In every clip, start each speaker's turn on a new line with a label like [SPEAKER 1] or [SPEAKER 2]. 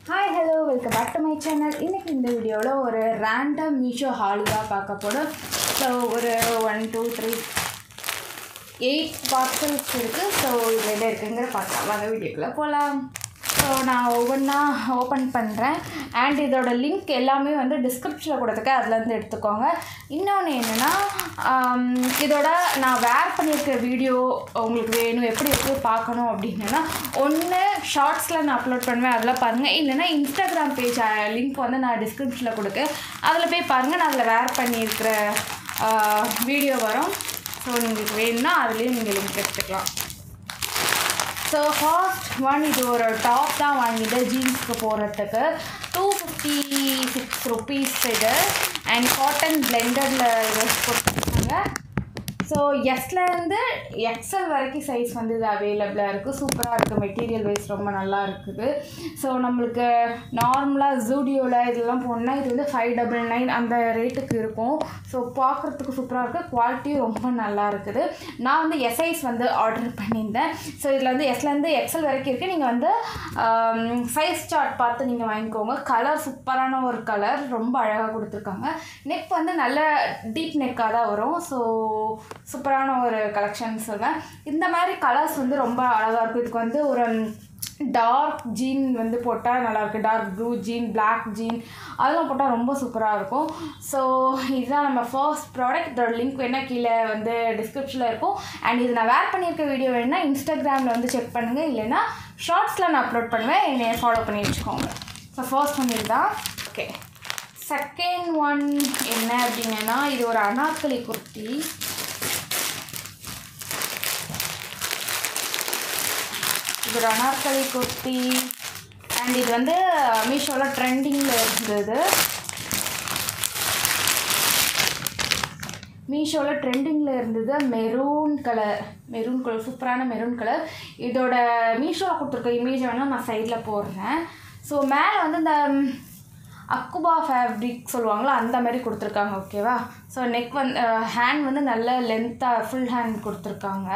[SPEAKER 1] Hi, hello, welcome back to my channel. இன்னைக்கு இந்த வீடியோவில் ஒரு random Meesho haul தான் பார்க்க போறோம். ஸோ ஒரு 1 2 3 8 பார்சல்ஸ் இருக்குது. ஸோ இதில் எது இருக்குங்கிற பார்க்கலாம். வாங்க வீடியோக்குள்ளே போகலாம். ஸோ நான் ஒவ்வொன்றா ஓப்பன் பண்ணுறேன். அண்ட் இதோட லிங்க் எல்லாமே வந்து டிஸ்கிரிப்ஷனில் கொடுத்துருக்கேன், அதுலேருந்து எடுத்துக்கோங்க. இன்னொன்று என்னென்னா, இதோட நான் வேர் பண்ணியிருக்க வீடியோ உங்களுக்கு வேணும், எப்படி பார்க்கணும் அப்படின்னா, ஒன்று ஷார்ட்ஸில் நான் அப்லோட் பண்ணுவேன், அதெல்லாம் பாருங்கள். இல்லைன்னா இன்ஸ்டாகிராம் பேஜ் லிங்க் வந்து நான் டிஸ்கிரிப்ஷனில் கொடுக்க, அதில் போய் பாருங்கள். நான் அதில் வேர் பண்ணியிருக்கிற வீடியோ வரும். ஸோ உங்களுக்கு வேணும்னா அதுலேயும் நீங்கள் லிங்க் எடுத்துக்கலாம். ஸோ ஃபர்ஸ்ட் ஒன், இது ஒரு டாப் தான் வாங்கிட்டேன் ஜீன்ஸுக்கு போடுறதுக்கு. 256 rupees இது. அண்ட் காட்டன் பிளெண்டரில் இது கொடுத்துருக்காங்க. ஸோ எஸ்லேருந்து எக்ஸல் வரைக்கும் சைஸ் வந்து இது அவைலபிளாக இருக்குது. சூப்பராக இருக்குது, மெட்டீரியல் வைஸ் ரொம்ப நல்லா இருக்குது. ஸோ நம்மளுக்கு நார்மலாக ஜூடியோவில் இதெல்லாம் போனால் இது வந்து 599 அந்த ரேட்டுக்கு இருக்கும். ஸோ பார்க்குறதுக்கு சூப்பராக இருக்குது, குவாலிட்டியும் ரொம்ப நல்லா இருக்குது. நான் வந்து எஸ்ஐஸ் வந்து ஆர்டர் பண்ணியிருந்தேன். ஸோ இதில் வந்து எஸ்லேருந்து எக்ஸல் வரைக்கும் இருக்குது. நீங்கள் வந்து சைஸ் சார்ட் பார்த்து நீங்கள் வாங்கிக்கோங்க. கலர் சூப்பரான ஒரு கலர், ரொம்ப அழகாக கொடுத்துருக்காங்க. நெக் வந்து நல்ல டீப் நெக்காக தான் வரும். ஸோ சூப்பரான ஒரு கலெக்ஷன் சொல்வேன். இந்த மாதிரி கலர்ஸ் வந்து ரொம்ப அழகாக இருக்கும். இதுக்கு வந்து ஒரு டார்க் ஜீன் வந்து போட்டால் நல்லாயிருக்கு. Dark blue jean, black jean அதெல்லாம் போட்டால் ரொம்ப சூப்பராக இருக்கும். ஸோ இதுதான் நம்ம ஃபர்ஸ்ட் ப்ராடக்ட். இதோட லிங்க் வேணால் கீழே வந்து டிஸ்கிரிப்ஷனில் இருக்கும். அண்ட் இது நான் வேர் பண்ணியிருக்க வீடியோ வேணுன்னா இன்ஸ்டாகிராமில் வந்து செக் பண்ணுங்கள், இல்லைன்னா ஷார்ட்ஸில் நான் அப்லோட் பண்ணுவேன், என்னை ஃபாலோ பண்ணி வச்சுக்கோங்க. ஸோ ஃபர்ஸ்ட் ஒன் இதுதான். ஓகே, செகண்ட் ஒன் என்ன அப்படின்னா, இது ஒரு அனார்கலி குர்த்தி. இது ஒரு அனார்கலி குர்த்தி. அண்ட் இது வந்து மீஷோவில் ட்ரெண்டிங்கில் இருந்தது. மெரூன் கலர் சூப்பரான மெரூன் கலர். இதோட மீஷோவில் கொடுத்துருக்க இமேஜை வேணால் நான் சைடில் போடுறேன். ஸோ மேலே வந்து இந்த அக்குபா ஃபேப்ரிக் சொல்லுவாங்களோ அந்த மாதிரி கொடுத்துருக்காங்க. ஓகேவா? ஸோ நெக் வந்து ஹேண்ட் வந்து நல்ல லென்த்தாக ஃபுல் ஹேண்ட் கொடுத்துருக்காங்க.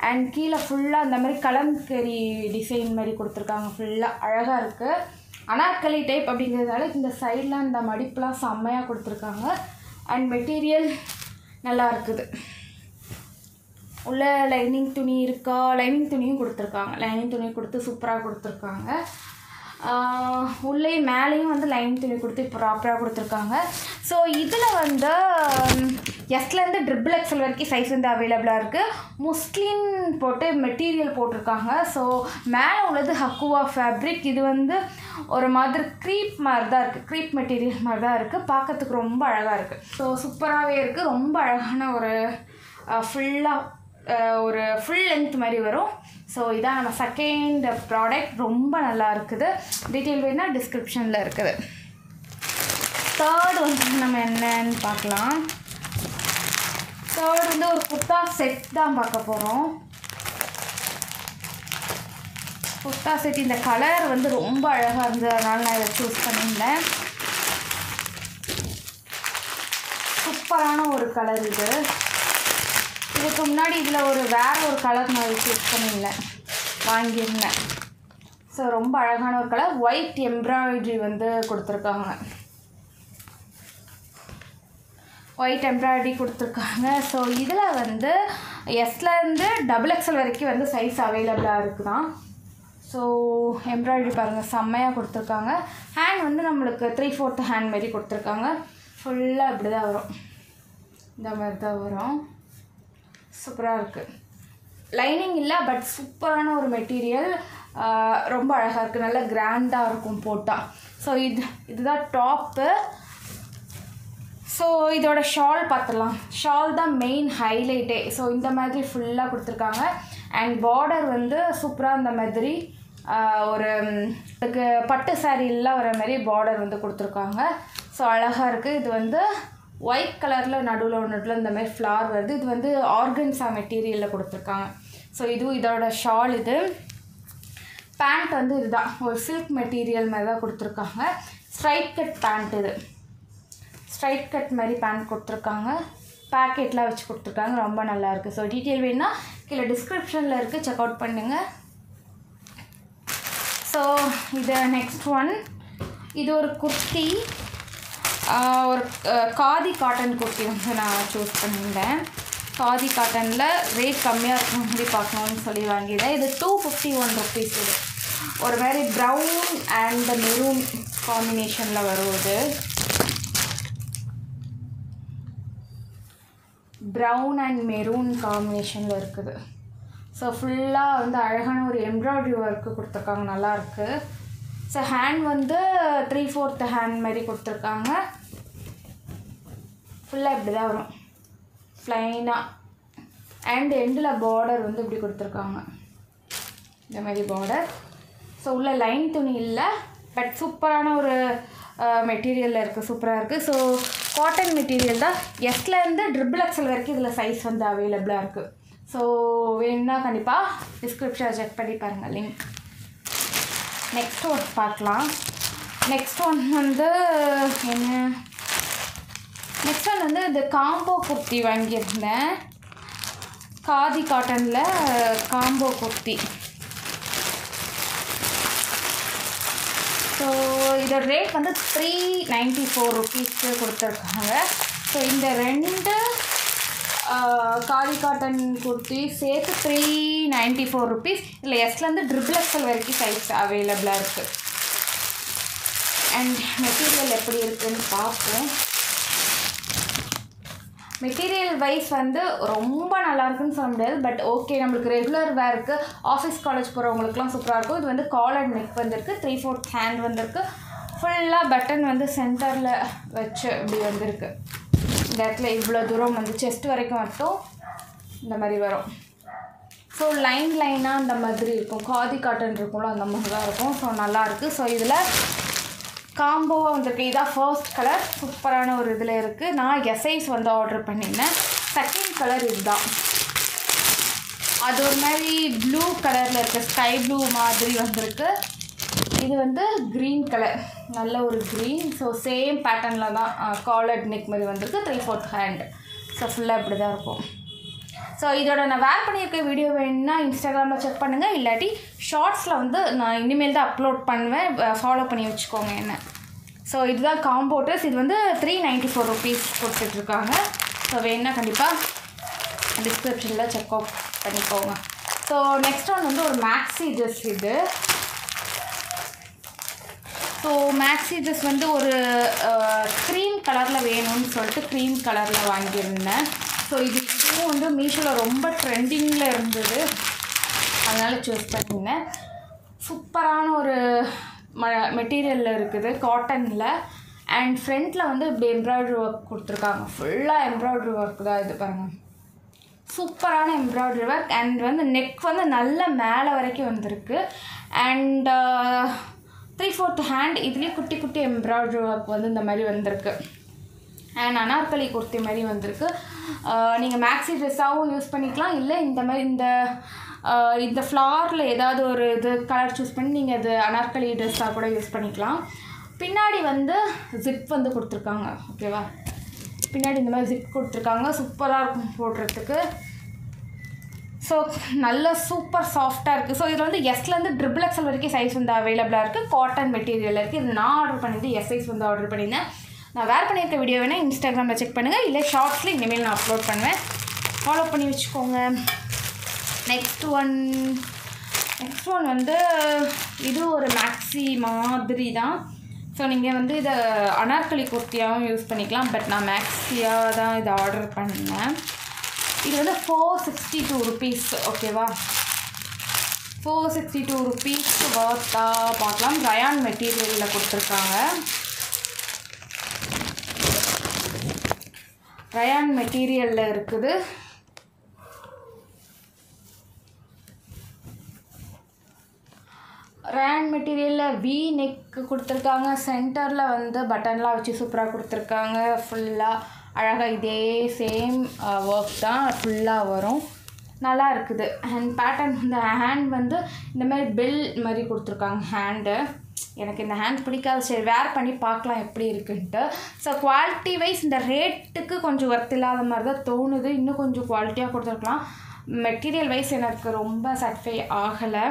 [SPEAKER 1] அண்ட் கீழே ஃபுல்லாக அந்த மாதிரி கலம்கரி டிசைன் மாதிரி கொடுத்துருக்காங்க. ஃபுல்லாக அழகாக இருக்குது. அனார்கலி டைப் அப்படிங்கிறதுனால இந்த சைடில் இந்த மடிப்புலாம் செம்மையாக கொடுத்துருக்காங்க. அண்ட் மெட்டீரியல் நல்லா இருக்குது. உள்ள லைனிங் துணி இருக்கா? லைனிங் துணியும் கொடுத்துருக்காங்க. லைனிங் துணி கொடுத்து சூப்பராக கொடுத்துருக்காங்க. உள்ளே மேலேயும் வந்து லைன் துணி கொடுத்து ப்ராப்பராக கொடுத்துருக்காங்க. ஸோ இதில் வந்து எஸ்லேருந்து ட்ரிபிள் எக்ஸல் வரைக்கும் சைஸ் வந்து அவைலபிளாக இருக்குது. முஸ்லிம் போட்டு மெட்டீரியல் போட்டிருக்காங்க. ஸோ மேலே உள்ளது ஹக்குவா ஃபேப்ரிக். இது வந்து ஒரு மாதிரி க்ரீப் மாதிரி தான் இருக்குது, க்ரீப் மெட்டீரியல் மாதிரி தான் இருக்குது. பார்க்கறதுக்கு ரொம்ப அழகாக இருக்குது. ஸோ சூப்பராகவே இருக்குது. ரொம்ப அழகான ஒரு ஒரு ஃபுல் லென்த் மாதிரி வரும். ஸோ இதான் நம்ம செகண்ட் ப்ராடக்ட். ரொம்ப நல்லா இருக்குது. டீட்டெயில் வேணால் டிஸ்கிரிப்ஷனில் இருக்குது. தேர்ட் வந்து நம்ம என்னன்னு பார்க்கலாம். தேர்ட் வந்து ஒரு குர்தா செட் தான் பார்க்க போகிறோம். குர்தா செட். இந்த கலர் வந்து ரொம்ப அழகாக இருந்தது, அதனால் நான் இதை சூஸ் பண்ணியிருந்தேன். சூப்பரான ஒரு கலர் இது. இதுக்கு முன்னாடி இதில் வேறு ஒரு கலர் நான் சூஸ் பண்ணியிருந்தேன், வாங்கியிருந்தேன். ஸோ ரொம்ப அழகான ஒரு கலர். ஒயிட் எம்ப்ராய்டரி வந்து கொடுத்துருக்காங்க. ஸோ இதில் வந்து எஸ்லேருந்து டபுள் எக்ஸல் வரைக்கும் வந்து சைஸ் அவைலபிளாக இருக்குதான். ஸோ எம்ப்ராய்டரி பாருங்கள், செம்மையாக கொடுத்துருக்காங்க. ஹேண்ட் வந்து நம்மளுக்கு 3/4 ஹேண்ட் மாரி கொடுத்துருக்காங்க. ஃபுல்லாக இப்படி தான் வரும், இந்த மாதிரி தான் வரும். சூப்பராக இருக்குது. லைனிங் இல்லை, பட் சூப்பரான ஒரு மெட்டீரியல். ரொம்ப அழகாக இருக்குது, நல்லா கிராண்டாக இருக்கும் போட்டால். ஸோ இதுதான் டாப்பு. ஸோ இதோட ஷால் பார்த்துடலாம். ஷால் தான் மெயின் ஹைலைட்டே. ஸோ இந்த மாதிரி ஃபுல்லாக கொடுத்துருக்காங்க. அண்ட் பார்டர் வந்து சூப்பராக இந்த மாதிரி ஒரு இதுக்கு பட்டு சாரீலாம் வர மாதிரி பார்டர் வந்து கொடுத்துருக்காங்க. ஸோ அழகாக இருக்குது. இது வந்து ஒயிட் கலரில் நடுவில் இந்த மாதிரி ஃப்ளார் வருது. இது வந்து ஆர்கன்ஸா மெட்டீரியலில் கொடுத்துருக்காங்க. ஸோ இதோட ஷால். இது பேண்ட் வந்து இதுதான், ஒரு சில்க் மெட்டீரியல் மாதிரி தான் கொடுத்துருக்காங்க. Straight cut pant. இது ஸ்ட்ரைட் கட் மாதிரி பேண்ட் கொடுத்துருக்காங்க. பேக்கெட்லாம் வச்சு கொடுத்துருக்காங்க. ரொம்ப நல்லாயிருக்கு. ஸோ டீட்டெயில் வேணுன்னா கீழே டிஸ்கிரிப்ஷனில் இருக்குது, செக் அவுட் பண்ணுங்கள். ஸோ இது நெக்ஸ்ட் ஒன். இது ஒரு குர்த்தி, ஒரு காதி காட்டன் குர்த்தி வந்து நான் சூஸ் பண்ணியிருந்தேன். காதி காட்டனில் ரேட் கம்மியாக இருக்கும் மாதிரி பார்க்கணுன்னு சொல்லி வாங்கியிருந்தேன். இது 251 rupees. இது ஒரு மாதிரி ப்ரௌன் அண்ட் மெரூன் காம்பினேஷனில் வருவது. ப்ரௌன் அண்ட் மெரூன் காம்பினேஷனில் இருக்குது. ஸோ ஃபுல்லாக வந்து அழகான ஒரு எம்ப்ராய்டரி ஒர்க்கு கொடுத்துருக்காங்க, நல்லாயிருக்கு. ஸோ ஹேண்ட் வந்து 3/4 ஹேண்ட் மாதிரி கொடுத்துருக்காங்க. ஃபுல்லாக இப்படி தான் வரும், ப்ளைனாக. அண்ட் எண்டில் பார்டர் வந்து இப்படி கொடுத்துருக்காங்க, இந்த மாதிரி பார்டர். ஸோ உள்ள லைன் துணி இல்லை, பட் சூப்பரான ஒரு மெட்டீரியலில் இருக்குது, சூப்பராக இருக்குது. ஸோ காட்டன் மெட்டீரியல் தான். எஸ்லேருந்து XXL வரைக்கும் இதில் சைஸ் வந்து அவைலபிளாக இருக்குது. ஸோ வேணுன்னா கண்டிப்பாக டிஸ்கிரிப்ஷனில் செக் பண்ணி பாருங்கள், லிங்க். நெக்ஸ்ட் ஒன் பார்க்கலாம். நெக்ஸ்ட் ஒன் வந்து என்ன, நெக்ஸ்ட் ஒன் வந்து இந்த காம்போ குர்த்தி வாங்கியிருந்தேன். காதி காட்டனில் காம்போ குர்த்தி. ஸோ இதோட ரேட் வந்து 394 rupees கொடுத்துருக்காங்க. ஸோ இந்த 2 காதி காட்டன் குர்த்தி சேர்த்து 394 rupees. இல்லை எஸ்லேருந்து XXL வரைக்கும் சைஸ் அவைலபிளாக இருக்குது. அண்ட் மெட்டீரியல் எப்படி இருக்குதுன்னு பார்ப்போம். மெட்டீரியல் வைஸ் வந்து ரொம்ப நல்லாயிருக்குன்னு சொல்ல முடியாது, பட் ஓகே, நம்மளுக்கு ரெகுலர் வேருக்கு ஆஃபீஸ் காலேஜ் போகிறவங்களுக்குலாம் சூப்பராக இருக்கும். இது வந்து காலர் நெக் வந்திருக்கு, 3/4 ஹேண்ட் வந்திருக்கு. ஃபுல்லாக பட்டன் வந்து சென்டரில் வச்சு இப்படி வந்திருக்கு. இந்த இடத்துல இவ்வளோ தூரம் வந்து செஸ்ட் வரைக்கும் மட்டும் இந்த மாதிரி வரும். ஸோ லைனாக அந்த மாதிரி இருக்கும், காதி காட்டன் இருக்கும்ல அந்த மாதிரி தான் இருக்கும். ஸோ நல்லாயிருக்கு. ஸோ இதில் காம்போவாக வந்திருக்கு. இதான் ஃபர்ஸ்ட் கலர், சூப்பரான ஒரு இதில் இருக்குது. நான் எஸ்ஐஸ் வந்து ஆர்டர் பண்ணியிருந்தேன். செகண்ட் கலர் இதுதான். அது ஒரு மாதிரி ப்ளூ கலரில் இருக்குது, ஸ்கை ப்ளூ மாதிரி வந்திருக்கு. இது வந்து க்ரீன் கலர், நல்ல ஒரு க்ரீன். ஸோ சேம் பேட்டர்னில் தான் காலர்ட் நெக் மாதிரி வந்திருக்கு, 3/4 ஹேண்ட். ஸோ ஃபுல்லாக இப்படி தான் இருக்கும். ஸோ இதோட நான் வேர் பண்ணியிருக்க வீடியோ வேணுன்னா இன்ஸ்டாகிராமில் செக் பண்ணுங்கள், இல்லாட்டி ஷார்ட்ஸில் வந்து நான் இனிமேல் தான் அப்லோட் பண்ணுவேன், ஃபாலோ பண்ணி வச்சுக்கோங்க என்ன. ஸோ இதுதான் காம்போ ட்ரெஸ். இது வந்து 394 rupees கொடுத்துட்ருக்காங்க. ஸோ வேணுன்னா கண்டிப்பாக டிஸ்கிரிப்ஷனில் செக் அவுட் பண்ணிக்கோங்க. ஸோ நெக்ஸ்ட் ஒன் வந்து ஒரு மேக்ஸி ட்ரெஸ். இது ஸோ மேக்ஸி ட்ரெஸ் வந்து ஒரு க்ரீம் கலரில் வேணும்னு சொல்லிட்டு க்ரீம் கலரில் வாங்கியிருந்தேன். ஸோ இதுவும் வந்து மீஷோவில் ரொம்ப ட்ரெண்டிங்கில் இருந்தது, அதனால் சூஸ் பண்ணியிருந்தேன். சூப்பரான ஒரு மெட்டீரியலில் இருக்குது, காட்டனில். அண்ட் ஃப்ரண்ட்டில் வந்து இப்படி எம்ப்ராய்டரி ஒர்க் கொடுத்துருக்காங்க, ஃபுல்லாக எம்ப்ராய்டரி ஒர்க் தான். இது பாருங்கள், சூப்பரான எம்ப்ராய்டரி ஒர்க். அண்ட் வந்து நெக் வந்து நல்ல மேலே வரைக்கும் வந்திருக்கு. And 3/4 hand. இதுலேயும் குட்டி குட்டி எம்ப்ராய்டரி ஒர்க் வந்து இந்த மாதிரி வந்திருக்கு. அண்ட் அனார்கலி குர்த்தி மாதிரி வந்திருக்கு. நீங்கள் மேக்ஸி ட்ரெஸ்ஸாகவும் யூஸ் பண்ணிக்கலாம், இல்லை இந்த மாதிரி இந்த ஃப்ளாரில் ஏதாவது ஒரு இது கலர் சூஸ் பண்ணி நீங்கள் அது அனார்கலி ட்ரெஸ்ஸாக கூட யூஸ் பண்ணிக்கலாம். பின்னாடி வந்து ஜிப் வந்து கொடுத்துருக்காங்க, ஓகேவா. பின்னாடி இந்த மாதிரி ஜிப் கொடுத்துருக்காங்க, சூப்பராக இருக்கும் போடுறதுக்கு. ஸோ நல்ல சூப்பர் சாஃப்டாக இருக்குது. ஸோ இதில் வந்து எஸ்லேருந்து XXL வரைக்கும் சைஸ் வந்து அவைலபிளாக இருக்குது, காட்டன் மெட்டீரியல் இருக்குது. இது நான் ஆர்டர் பண்ணியிருந்தேன், எஸ் சைஸ் வந்து ஆர்டர் பண்ணியிருந்தேன். நான் வேர் பண்ணியிருக்க வீடியோ வேணால் இன்ஸ்டாகிராமில் செக் பண்ணுங்கள், இல்லை ஷார்ட்ஸில் இனிமேல் நான் அப்லோட் பண்ணுவேன், ஃபாலோ பண்ணி வச்சுக்கோங்க. நெக்ஸ்ட் ஒன் வந்து இது ஒரு மேக்ஸி மாதிரி தான். ஸோ நீங்கள் வந்து இதை அனார்கலி குர்த்தியாகவும் யூஸ் பண்ணிக்கலாம், பட் நான் மேக்ஸியாக தான் இதை ஆர்டர் பண்ணேன். இது வந்து 462 rupees, ஓகேவா. 462 rupees வர்த்தாக பார்க்கலாம். ரயான் மெட்டீரியலில் கொடுத்துருக்காங்க. ரயான் மெட்டீரியலில் இருக்குது. ரயான் மெட்டீரியலில் வி நெக்கு கொடுத்துருக்காங்க. சென்டரில் வந்து பட்டன்லாம் வச்சு சூப்பராக கொடுத்துருக்காங்க. ஃபுல்லாக அழகாக இதே சேம் ஒர்க் தான் ஃபுல்லாக வரும், நல்லா இருக்குது. அண்ட் பேட்டர்ன் இந்த ஹேண்ட் வந்து இந்த மாதிரி பெல் மாதிரி கொடுத்துருக்காங்க ஹேண்டு. எனக்கு இந்த ஹேண்ட் பிடிக்காது, சரி வேர் பண்ணி பார்க்கலாம் எப்படி இருக்குன்ட்டு. ஸோ குவாலிட்டி வைஸ் இந்த ரேட்டுக்கு கொஞ்சம் ஒர்த் இல்லாத மாதிரி தான் தோணுது, இன்னும் கொஞ்சம் குவாலிட்டியாக கொடுத்துருக்கலாம். மெட்டீரியல் வைஸ் எனக்கு ரொம்ப சாட்டிஸ்ஃபை ஆகலை.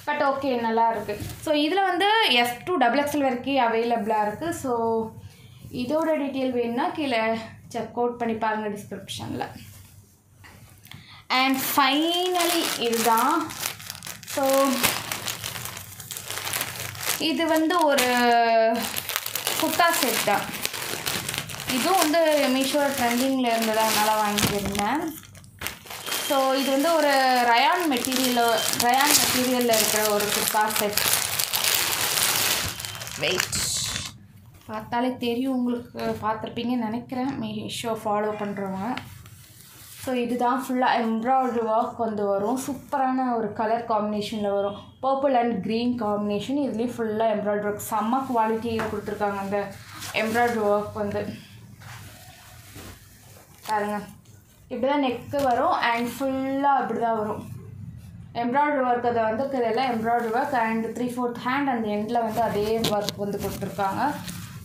[SPEAKER 1] பட் ஓகே நல்லா இருக்குது. ஸோ இதில் வந்து S2 XXL வரைக்கும் அவைலபிளாக இருக்குது. ஸோ இதோட டீட்டெயில் வேணும்னா கீழே செக் அவுட் பண்ணி பாருங்கள் டிஸ்கிரிப்ஷனில். அண்ட் ஃபைனலி இதுதான். ஸோ இது வந்து ஒரு குர்தா செட் தான். இதுவும் வந்து மீஷோ ட்ரெண்டிங்கில் இருந்ததுனால வாங்கியிருந்தேன். ஸோ இது வந்து ஒரு ரயான் மெட்டீரியலில் இருக்கிற ஒரு குர்தா செட். வெயிட் பார்த்தாலே தெரியும், உங்களுக்கு பார்த்துருப்பீங்கன்னு நினைக்கிறேன் மீஷோ ஃபாலோ பண்ணுறவங்க. ஸோ இதுதான் ஃபுல்லாக எம்ப்ராய்டரி ஒர்க் வந்து வரும். சூப்பரான ஒரு கலர் காம்பினேஷனில் வரும். Purple and green combination. இதுலேயும் ஃபுல்லாக எம்ப்ராய்டரி ஒர்க் செம்ம குவாலிட்டியில் கொடுத்துருக்காங்க. அந்த எம்ப்ராய்டரி ஒர்க் வந்து பாருங்க, இப்படி தான் நெக்கு வரும் அண்ட் ஃபுல்லாக இப்படி தான் வரும் எம்ப்ராய்டரி ஒர்க். அதை வந்து இதெல்லாம் எம்ப்ராய்டரி ஒர்க் அண்ட் 3/4 ஹேண்ட் அந்த எண்டில் வந்து அதே ஒர்க் வந்து கொடுத்துருக்காங்க.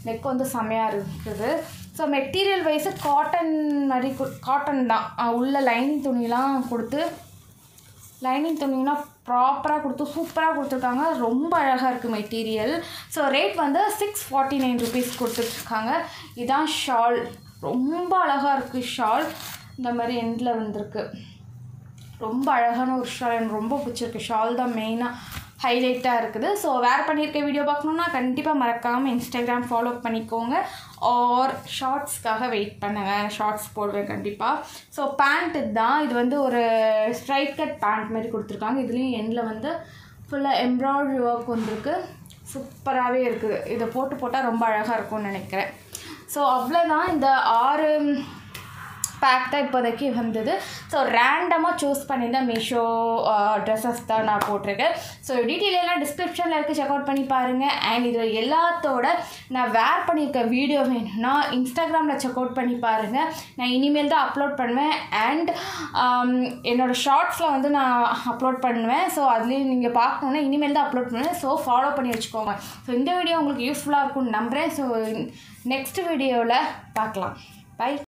[SPEAKER 1] நெக் வந்து செம்மையாக இருக்குது. ஸோ மெட்டீரியல் வைஸு காட்டன் மாதிரி காட்டன் தான். உள்ள லைனிங் துணிலாம் கொடுத்து ப்ராப்பராக கொடுத்து சூப்பராக கொடுத்துருக்காங்க. ரொம்ப அழகாக இருக்குது மெட்டீரியல். ஸோ ரேட் வந்து 649 rupees கொடுத்துட்ருக்காங்க. இதான் ஷால். ரொம்ப அழகாக இருக்குது ஷால். இந்த மாதிரி எண்டில் வந்திருக்கு. ரொம்ப அழகான ஒரு ஷால். எனக்கு ரொம்ப பிடிச்சிருக்கு. ஷால் தான் மெயினாக ஹைலைட்டாக இருக்குது. ஸோ வேர் பண்ணியிருக்க வீடியோ பார்க்கணுன்னா கண்டிப்பாக மறக்காமல் இன்ஸ்டாகிராம் ஃபாலோ பண்ணிக்கோங்க. ஆர் ஷார்ட்ஸ்க்காக வெயிட் பண்ணுங்கள். ஷார்ட்ஸ் போடுவேன் கண்டிப்பாக. ஸோ பேண்ட் இதுதான். இது வந்து ஒரு ஸ்ட்ரைட் கட் பேண்ட் மாதிரி கொடுத்துருக்காங்க. இதுலேயும் எண்டில் வந்து ஃபுல்லாக எம்ப்ராய்டரி ஒர்க் வந்துருக்கு. சூப்பராகவே இருக்குது. இதை போட்டால் ரொம்ப அழகாக இருக்கும்னு நினைக்கிறேன். ஸோ அவ்வளோதான். இந்த 6 பேக் தான் இப்போதைக்கு வந்தது. ஸோ ரேண்டமாக சூஸ் பண்ணி தான் மீஷோ ட்ரெஸ்ஸஸ் தான் நான் போட்டிருக்கேன். ஸோ டீட்டெயில் எல்லாம் டிஸ்கிரிப்ஷனில் இருக்குது, செக் அவுட் பண்ணி பாருங்கள். அண்ட் இதில் எல்லாத்தோட நான் வேர் பண்ணியிருக்க வீடியோ வேணும்னா இன்ஸ்டாகிராமில் செக் அவுட் பண்ணி பாருங்கள். நான் இனிமேல் தான் அப்லோட் பண்ணுவேன். அண்ட் என்னோடய ஷார்ட்ஸில் வந்து நான் அப்லோட் பண்ணுவேன். ஸோ அதுலேயும் நீங்கள் பார்க்கணுன்னா இனிமேல் தான் அப்லோட் பண்ணுவேன். ஸோ ஃபாலோ பண்ணி வச்சுக்கோங்க. ஸோ இந்த வீடியோ உங்களுக்கு யூஸ்ஃபுல்லாக இருக்கும்னு நம்புகிறேன். ஸோ நெக்ஸ்ட் வீடியோவில் பார்க்கலாம். பை.